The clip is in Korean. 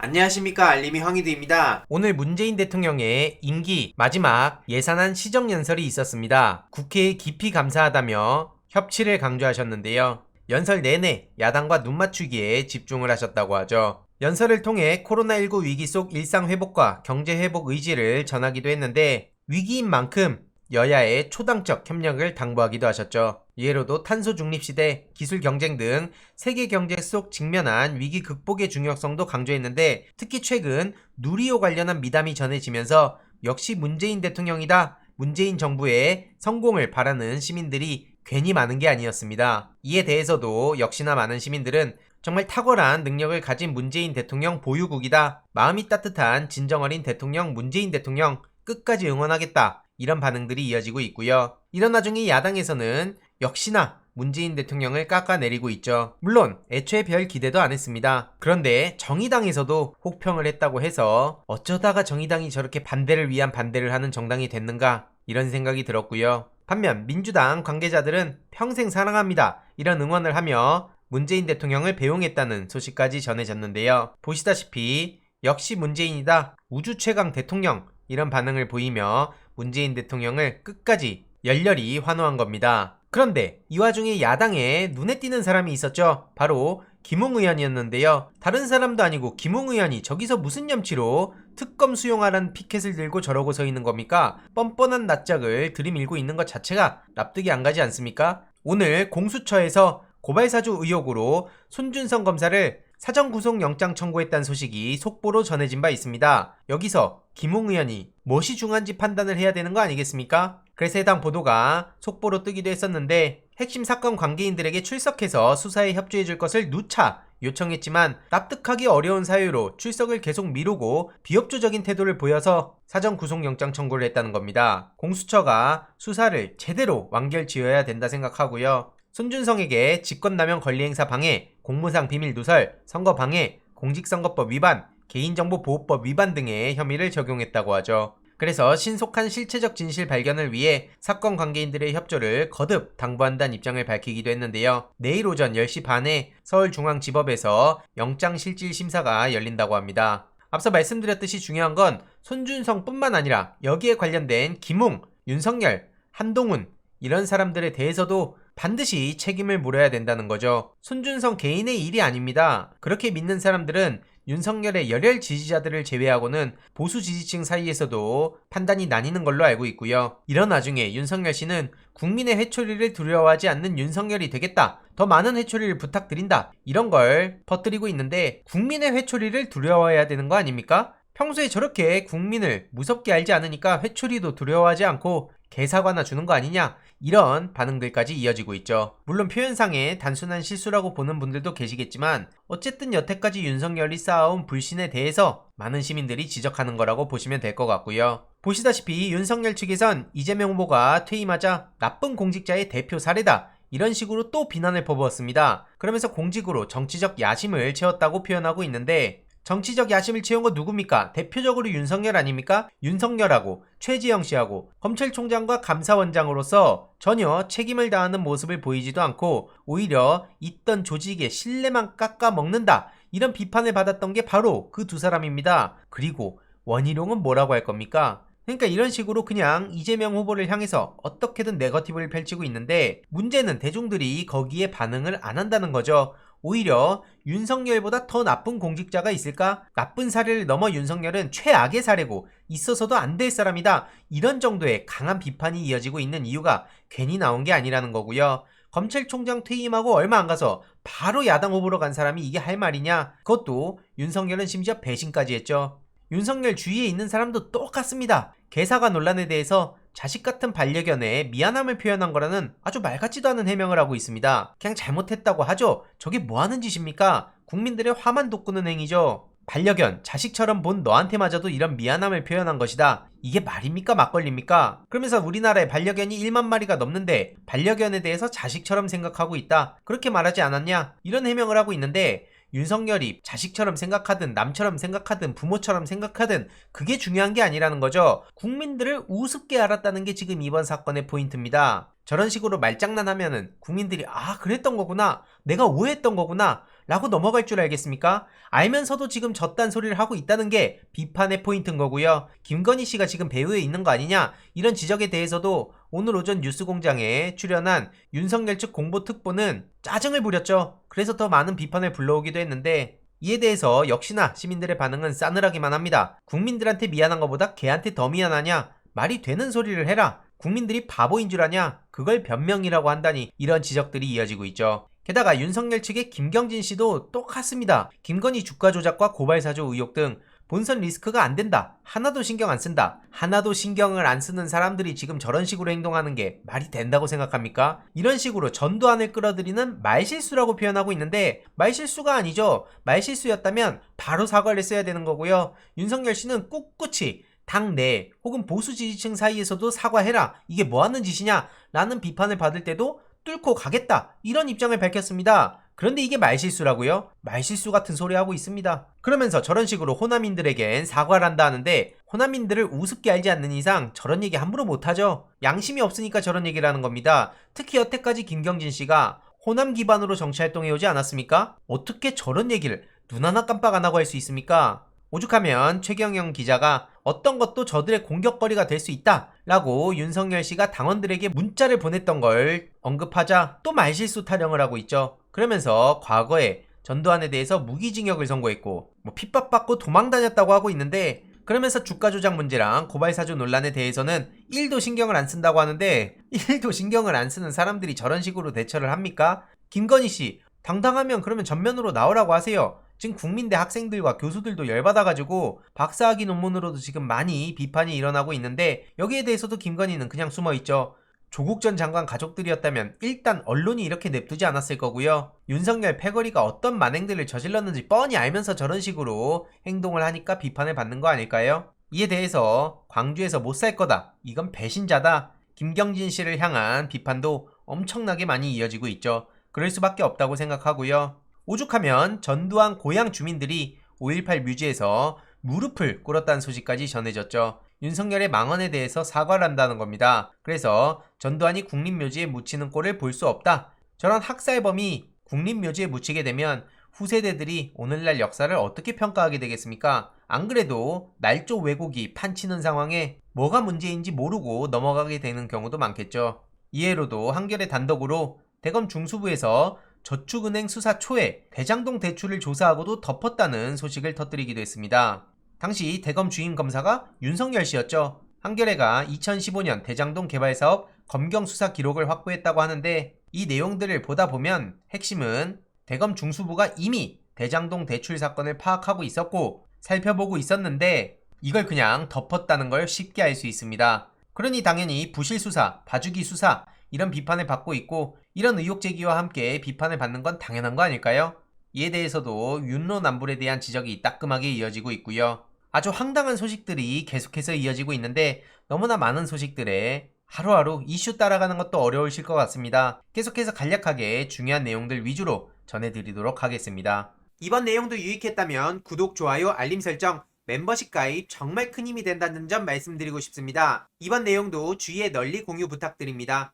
안녕하십니까, 알림이 황희두입니다. 오늘 문재인 대통령의 임기 마지막 예산안 시정연설이 있었습니다. 국회에 깊이 감사하다며 협치를 강조하셨는데요. 연설 내내 야당과 눈맞추기에 집중을 하셨다고 하죠. 연설을 통해 코로나19 위기 속 일상 회복과 경제 회복 의지를 전하기도 했는데, 위기인 만큼 여야의 초당적 협력을 당부하기도 하셨죠. 예로도 탄소 중립 시대, 기술 경쟁 등 세계 경제 속 직면한 위기 극복의 중요성도 강조했는데, 특히 최근 누리호 관련한 미담이 전해지면서 역시 문재인 대통령이다, 문재인 정부의 성공을 바라는 시민들이 괜히 많은 게 아니었습니다. 이에 대해서도 역시나 많은 시민들은 정말 탁월한 능력을 가진 문재인 대통령 보유국이다, 마음이 따뜻한 진정어린 대통령 문재인 대통령 끝까지 응원하겠다, 이런 반응들이 이어지고 있고요. 이런 와중에 야당에서는 역시나 문재인 대통령을 깎아내리고 있죠. 물론 애초에 별 기대도 안 했습니다. 그런데 정의당에서도 혹평을 했다고 해서 어쩌다가 정의당이 저렇게 반대를 위한 반대를 하는 정당이 됐는가, 이런 생각이 들었고요. 반면 민주당 관계자들은 평생 사랑합니다, 이런 응원을 하며 문재인 대통령을 배웅했다는 소식까지 전해졌는데요. 보시다시피 역시 문재인이다, 우주 최강 대통령, 이런 반응을 보이며 문재인 대통령을 끝까지 열렬히 환호한 겁니다. 그런데 이 와중에 야당에 눈에 띄는 사람이 있었죠. 바로 김웅 의원이었는데요. 다른 사람도 아니고 김웅 의원이 저기서 무슨 염치로 특검 수용하라는 피켓을 들고 저러고 서 있는 겁니까? 뻔뻔한 낯짝을 들이밀고 있는 것 자체가 납득이 안 가지 않습니까? 오늘 공수처에서 고발사주 의혹으로 손준성 검사를 사전 구속영장 청구했다는 소식이 속보로 전해진 바 있습니다. 여기서 김웅 의원이 무엇이 중요한지 판단을 해야 되는 거 아니겠습니까? 그래서 해당 보도가 속보로 뜨기도 했었는데, 핵심 사건 관계인들에게 출석해서 수사에 협조해줄 것을 누차 요청했지만 납득하기 어려운 사유로 출석을 계속 미루고 비협조적인 태도를 보여서 사전 구속영장 청구를 했다는 겁니다. 공수처가 수사를 제대로 완결지어야 된다 생각하고요. 손준성에게 직권남용 권리행사 방해, 공무상 비밀 누설, 선거 방해, 공직선거법 위반, 개인정보보호법 위반 등의 혐의를 적용했다고 하죠. 그래서 신속한 실체적 진실 발견을 위해 사건 관계인들의 협조를 거듭 당부한다는 입장을 밝히기도 했는데요. 내일 오전 10시 반에 서울중앙지법에서 영장실질심사가 열린다고 합니다. 앞서 말씀드렸듯이 중요한 건 손준성뿐만 아니라 여기에 관련된 김웅, 윤석열, 한동훈, 이런 사람들에 대해서도 반드시 책임을 물어야 된다는 거죠. 손준성 개인의 일이 아닙니다. 그렇게 믿는 사람들은 윤석열의 열혈 지지자들을 제외하고는 보수 지지층 사이에서도 판단이 나뉘는 걸로 알고 있고요. 이런 와중에 윤석열 씨는 국민의 회초리를 두려워하지 않는 윤석열이 되겠다, 더 많은 회초리를 부탁드린다, 이런 걸 퍼뜨리고 있는데, 국민의 회초리를 두려워해야 되는 거 아닙니까? 평소에 저렇게 국민을 무섭게 알지 않으니까 회초리도 두려워하지 않고 개사과나 주는 거 아니냐, 이런 반응들까지 이어지고 있죠. 물론 표현상의 단순한 실수라고 보는 분들도 계시겠지만, 어쨌든 여태까지 윤석열이 쌓아온 불신에 대해서 많은 시민들이 지적하는 거라고 보시면 될 것 같고요. 보시다시피 윤석열 측에선 이재명 후보가 퇴임하자 나쁜 공직자의 대표 사례다, 이런 식으로 또 비난을 퍼부었습니다. 그러면서 공직으로 정치적 야심을 채웠다고 표현하고 있는데, 정치적 야심을 채운 거 누굽니까? 대표적으로 윤석열 아닙니까? 윤석열하고 최지영 씨하고 검찰총장과 감사원장으로서 전혀 책임을 다하는 모습을 보이지도 않고 오히려 있던 조직의 신뢰만 깎아먹는다, 이런 비판을 받았던 게 바로 그 두 사람입니다. 그리고 원희룡은 뭐라고 할 겁니까? 그러니까 이런 식으로 그냥 이재명 후보를 향해서 어떻게든 네거티브를 펼치고 있는데, 문제는 대중들이 거기에 반응을 안 한다는 거죠. 오히려 윤석열보다 더 나쁜 공직자가 있을까? 나쁜 사례를 넘어 윤석열은 최악의 사례고 있어서도 안 될 사람이다, 이런 정도의 강한 비판이 이어지고 있는 이유가 괜히 나온 게 아니라는 거고요. 검찰총장 퇴임하고 얼마 안 가서 바로 야당 후보로 간 사람이 이게 할 말이냐? 그것도 윤석열은 심지어 배신까지 했죠. 윤석열 주위에 있는 사람도 똑같습니다. 개사과 논란에 대해서 자식 같은 반려견에 미안함을 표현한 거라는 아주 말 같지도 않은 해명을 하고 있습니다. 그냥 잘못했다고 하죠. 저게 뭐 하는 짓입니까? 국민들의 화만 돋구는 행위죠. 반려견, 자식처럼 본 너한테마저도 이런 미안함을 표현한 것이다, 이게 말입니까, 막걸리입니까? 그러면서 우리나라에 반려견이 1만 마리가 넘는데 반려견에 대해서 자식처럼 생각하고 있다, 그렇게 말하지 않았냐, 이런 해명을 하고 있는데, 윤석열이 자식처럼 생각하든 남처럼 생각하든 부모처럼 생각하든 그게 중요한 게 아니라는 거죠. 국민들을 우습게 알았다는 게 지금 이번 사건의 포인트입니다. 저런 식으로 말장난하면은 국민들이 아, 그랬던 거구나, 내가 오해했던 거구나 라고 넘어갈 줄 알겠습니까? 알면서도 지금 저딴 소리를 하고 있다는 게 비판의 포인트인 거고요. 김건희 씨가 지금 배후에 있는 거 아니냐? 이런 지적에 대해서도 오늘 오전 뉴스공장에 출연한 윤석열 측 공보특보는 짜증을 부렸죠. 그래서 더 많은 비판을 불러오기도 했는데 이에 대해서 역시나 시민들의 반응은 싸늘하기만 합니다. 국민들한테 미안한 것보다 걔한테 더 미안하냐? 말이 되는 소리를 해라. 국민들이 바보인 줄 아냐? 그걸 변명이라고 한다니 이런 지적들이 이어지고 있죠. 게다가 윤석열 측의 김경진 씨도 똑같습니다. 김건희 주가 조작과 고발 사주 의혹 등 본선 리스크가 안 된다. 하나도 신경 안 쓴다. 하나도 신경을 안 쓰는 사람들이 지금 저런 식으로 행동하는 게 말이 된다고 생각합니까? 이런 식으로 전두환을 끌어들이는 말실수라고 표현하고 있는데 말실수가 아니죠. 말실수였다면 바로 사과를 했어야 되는 거고요. 윤석열 씨는 꿋꿋이 당내 혹은 보수 지지층 사이에서도 사과해라. 이게 뭐하는 짓이냐? 라는 비판을 받을 때도 뚫고 가겠다. 이런 입장을 밝혔습니다. 그런데 이게 말실수라고요? 말실수 같은 소리 하고 있습니다. 그러면서 저런 식으로 호남인들에겐 사과를 한다 하는데 호남인들을 우습게 알지 않는 이상 저런 얘기 함부로 못하죠. 양심이 없으니까 저런 얘기를 하는 겁니다. 특히 여태까지 김경진 씨가 호남 기반으로 정치활동해오지 않았습니까? 어떻게 저런 얘기를 눈 하나 깜빡 안 하고 할 수 있습니까? 오죽하면 최경영 기자가 어떤 것도 저들의 공격거리가 될 수 있다 라고 윤석열 씨가 당원들에게 문자를 보냈던 걸 언급하자 또 말실수 타령을 하고 있죠. 그러면서 과거에 전두환에 대해서 무기징역을 선고했고 핍박받고 도망다녔다고 하고 있는데 그러면서 주가 조작 문제랑 고발 사주 논란에 대해서는 1도 신경을 안 쓴다고 하는데 1도 신경을 안 쓰는 사람들이 저런 식으로 대처를 합니까? 김건희 씨 당당하면 그러면 전면으로 나오라고 하세요. 지금 국민대 학생들과 교수들도 열받아가지고 박사학위 논문으로도 지금 많이 비판이 일어나고 있는데 여기에 대해서도 김건희는 그냥 숨어있죠. 조국 전 장관 가족들이었다면 일단 언론이 이렇게 냅두지 않았을 거고요. 윤석열 패거리가 어떤 만행들을 저질렀는지 뻔히 알면서 저런 식으로 행동을 하니까 비판을 받는 거 아닐까요? 이에 대해서 광주에서 못 살 거다. 이건 배신자다. 김경진 씨를 향한 비판도 엄청나게 많이 이어지고 있죠. 그럴 수밖에 없다고 생각하고요. 오죽하면 전두환 고향 주민들이 5.18 뮤지에서 무릎을 꿇었다는 소식까지 전해졌죠. 윤석열의 망언에 대해서 사과를 한다는 겁니다. 그래서 전두환이 국립묘지에 묻히는 꼴을 볼 수 없다. 저런 학살범이 국립묘지에 묻히게 되면 후세대들이 오늘날 역사를 어떻게 평가하게 되겠습니까? 안 그래도 날조 왜곡이 판치는 상황에 뭐가 문제인지 모르고 넘어가게 되는 경우도 많겠죠. 이해로도 한겨레 단독으로 대검 중수부에서 저축은행 수사 초에 대장동 대출을 조사하고도 덮었다는 소식을 터뜨리기도 했습니다. 당시 대검 주임 검사가 윤석열 씨였죠. 한겨레가 2015년 대장동 개발사업 검경 수사 기록을 확보했다고 하는데 이 내용들을 보다 보면 핵심은 대검 중수부가 이미 대장동 대출 사건을 파악하고 있었고 살펴보고 있었는데 이걸 그냥 덮었다는 걸 쉽게 알 수 있습니다. 그러니 당연히 부실 수사, 봐주기 수사 이런 비판을 받고 있고 이런 의혹 제기와 함께 비판을 받는 건 당연한 거 아닐까요? 이에 대해서도 윤로남불에 대한 지적이 따끔하게 이어지고 있고요. 아주 황당한 소식들이 계속해서 이어지고 있는데 너무나 많은 소식들에 하루하루 이슈 따라가는 것도 어려우실 것 같습니다. 계속해서 간략하게 중요한 내용들 위주로 전해드리도록 하겠습니다. 이번 내용도 유익했다면 구독, 좋아요, 알림 설정, 멤버십 가입 정말 큰 힘이 된다는 점 말씀드리고 싶습니다. 이번 내용도 주위에 널리 공유 부탁드립니다.